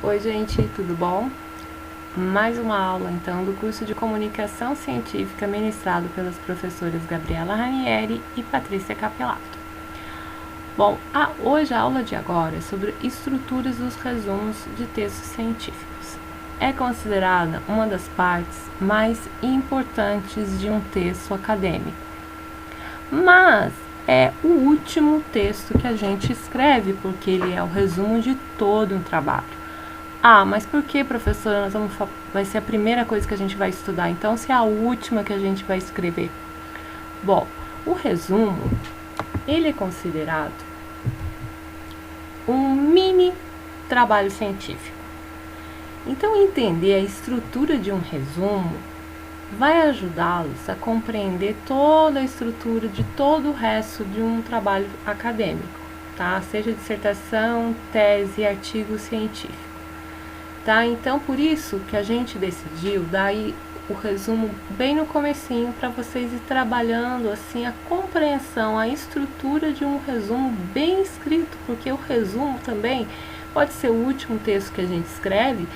Oi gente, tudo bom? Mais uma aula então do curso de Comunicação Científica ministrado pelas professoras Gabriela Ranieri e Patrícia Capelato. Bom, hoje a aula de agora é sobre estruturas dos resumos de textos científicos. É considerada uma das partes mais importantes de um texto acadêmico, mas é o último texto que a gente escreve, porque ele é o resumo de todo um trabalho. Ah, mas por que, professora, vai ser a primeira coisa que a gente vai estudar, então se é a última que a gente vai escrever? Bom, o resumo, ele é considerado um mini trabalho científico. Então, entender a estrutura de um resumo vai ajudá-los a compreender toda a estrutura de todo o resto de um trabalho acadêmico, tá? Seja dissertação, tese, artigo científico, tá? Então, por isso que a gente decidiu dar aí o resumo bem no comecinho, para vocês ir trabalhando assim a compreensão, a estrutura de um resumo bem escrito, porque o resumo também pode ser o último texto que a gente escreve,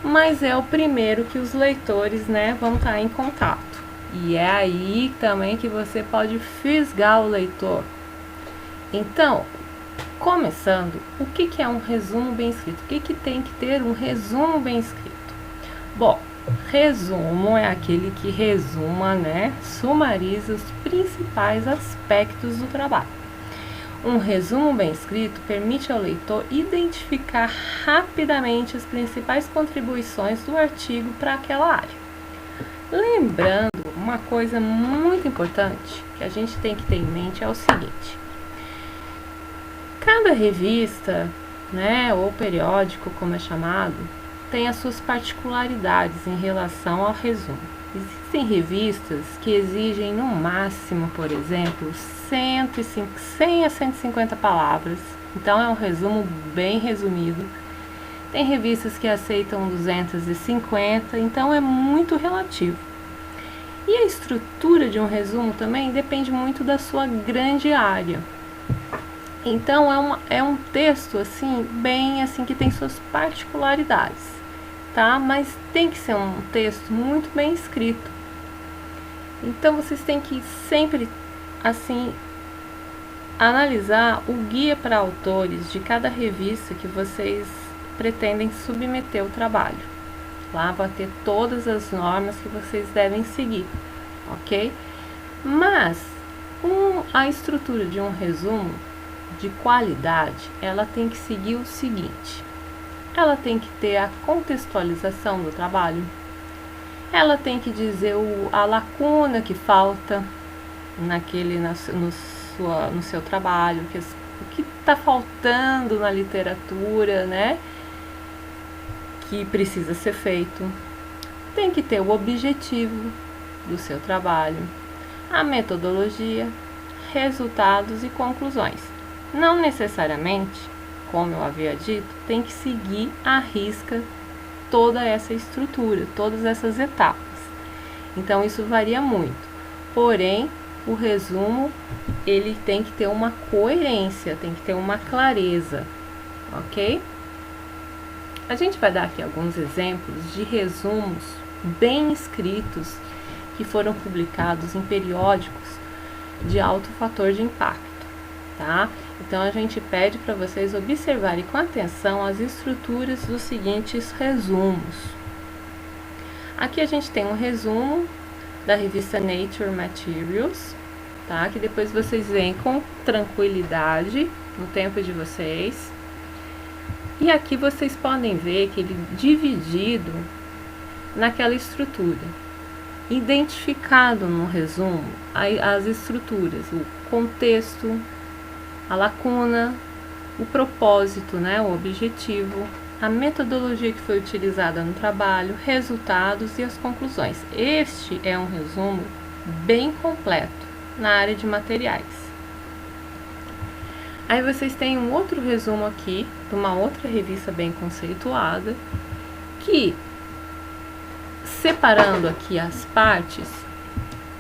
mas é o primeiro que os leitores, vão estar em contato. E é aí também que você pode fisgar o leitor. Então, começando, o que é um resumo bem escrito? O que tem que ter um resumo bem escrito? Bom, resumo é aquele que resuma, sumariza os principais aspectos do trabalho. Um resumo bem escrito permite ao leitor identificar rapidamente as principais contribuições do artigo para aquela área. Lembrando, uma coisa muito importante que a gente tem que ter em mente é o seguinte: cada revista, ou periódico, como é chamado, tem as suas particularidades em relação ao resumo. Existem revistas que exigem no máximo, por exemplo, 100 a 150 palavras. Então é um resumo bem resumido. Tem revistas que aceitam 250, então é muito relativo. E a estrutura de um resumo também depende muito da sua grande área. Então é um texto bem que tem suas particularidades, tá? Mas tem que ser um texto muito bem escrito. Então vocês têm que sempre analisar o guia para autores de cada revista que vocês pretendem submeter o trabalho. Lá vai ter todas as normas que vocês devem seguir, ok? Mas a estrutura de um resumo de qualidade, ela tem que seguir o seguinte: ela tem que ter a contextualização do trabalho, ela tem que dizer a lacuna que falta no seu trabalho, o que está faltando na literatura, que precisa ser feito. Tem que ter o objetivo do seu trabalho, a metodologia, resultados e conclusões. Não necessariamente, como eu havia dito, tem que seguir à risca toda essa estrutura, todas essas etapas. Então isso varia muito. Porém, o resumo, ele tem que ter uma coerência, tem que ter uma clareza, ok? A gente vai dar aqui alguns exemplos de resumos bem escritos que foram publicados em periódicos de alto fator de impacto, tá? Então a gente pede para vocês observarem com atenção as estruturas dos seguintes resumos. Aqui a gente tem um resumo da revista Nature Materials, tá? Que depois vocês veem com tranquilidade no tempo de vocês. E aqui vocês podem ver que ele é dividido naquela estrutura, identificado no resumo as estruturas, o contexto, a lacuna, o propósito, o objetivo, a metodologia que foi utilizada no trabalho, resultados e as conclusões. Este é um resumo bem completo na área de materiais. Aí vocês têm um outro resumo aqui, de uma outra revista bem conceituada, que, separando aqui as partes,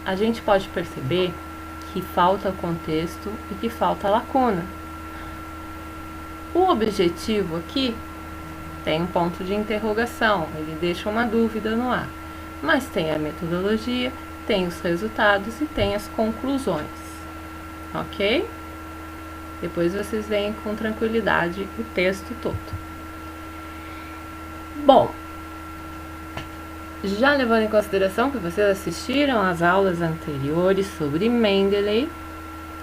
a gente pode perceber que falta contexto e que falta lacuna. O objetivo aqui tem um ponto de interrogação, ele deixa uma dúvida no ar. Mas tem a metodologia, tem os resultados e tem as conclusões, ok? Depois vocês veem com tranquilidade o texto todo. Bom, já levando em consideração que vocês assistiram às aulas anteriores sobre Mendeley,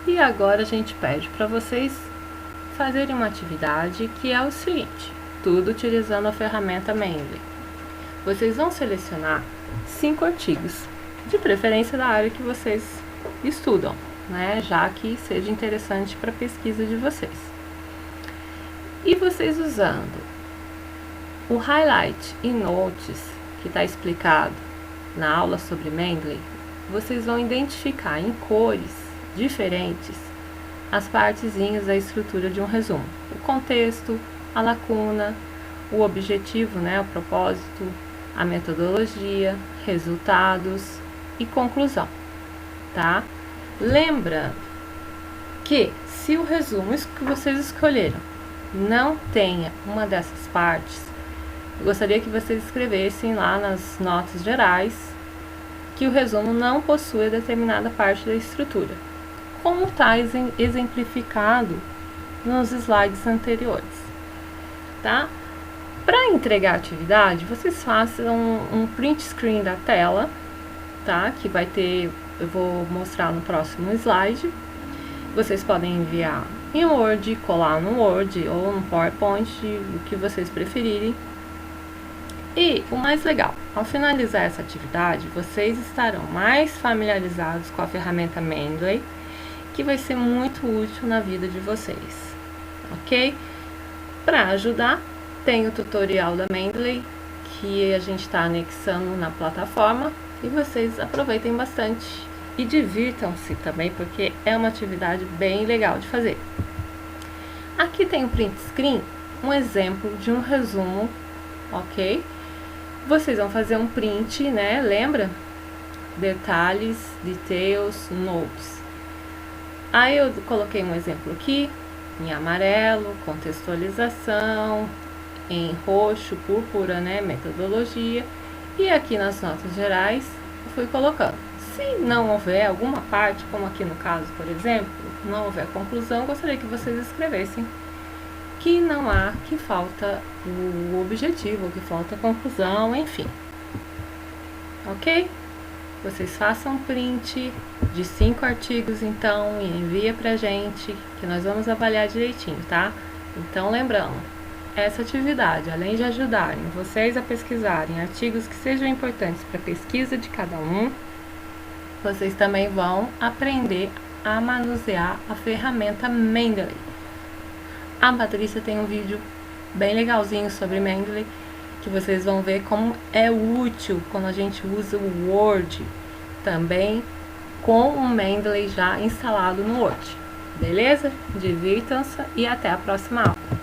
e agora a gente pede para vocês fazerem uma atividade que é o seguinte, tudo utilizando a ferramenta Mendeley. Vocês vão selecionar 5 artigos, de preferência da área que vocês estudam, né? Já que seja interessante para a pesquisa de vocês. E vocês usando o highlight e notes que está explicado na aula sobre Mendeley, vocês vão identificar em cores diferentes as partezinhas da estrutura de um resumo. O contexto, a lacuna, o objetivo, né, o propósito, a metodologia, resultados e conclusão, tá? Lembrando que se o resumo que vocês escolheram não tenha uma dessas partes, eu gostaria que vocês escrevessem lá nas notas gerais que o resumo não possui determinada parte da estrutura, como está exemplificado nos slides anteriores, tá? Para entregar a atividade, vocês façam um print screen da tela, tá? Que vai ter, eu vou mostrar no próximo slide. Vocês podem enviar em Word, colar no Word ou no PowerPoint, o que vocês preferirem. E o mais legal, ao finalizar essa atividade, vocês estarão mais familiarizados com a ferramenta Mendeley, que vai ser muito útil na vida de vocês, ok? Para ajudar, tem o tutorial da Mendeley, que a gente está anexando na plataforma, e vocês aproveitem bastante e divirtam-se também, porque é uma atividade bem legal de fazer. Aqui tem o print screen, um exemplo de um resumo, ok? Vocês vão fazer um print, né? Lembra? Detalhes, details, notes. Aí eu coloquei um exemplo aqui, em amarelo, contextualização, em roxo, púrpura, né? Metodologia. E aqui nas notas gerais, eu fui colocando. Se não houver alguma parte, como aqui no caso, por exemplo, não houver conclusão, gostaria que vocês escrevessem que não há, que falta o objetivo, que falta a conclusão, enfim. Ok? Vocês façam print de 5 artigos, então, e envia pra gente, que nós vamos avaliar direitinho, tá? Então, lembrando, essa atividade, além de ajudarem vocês a pesquisarem artigos que sejam importantes para a pesquisa de cada um, vocês também vão aprender a manusear a ferramenta Mendeley. A Patrícia tem um vídeo bem legalzinho sobre Mendeley, que vocês vão ver como é útil quando a gente usa o Word também com o Mendeley já instalado no Word. Beleza? Divirtam-se e até a próxima aula.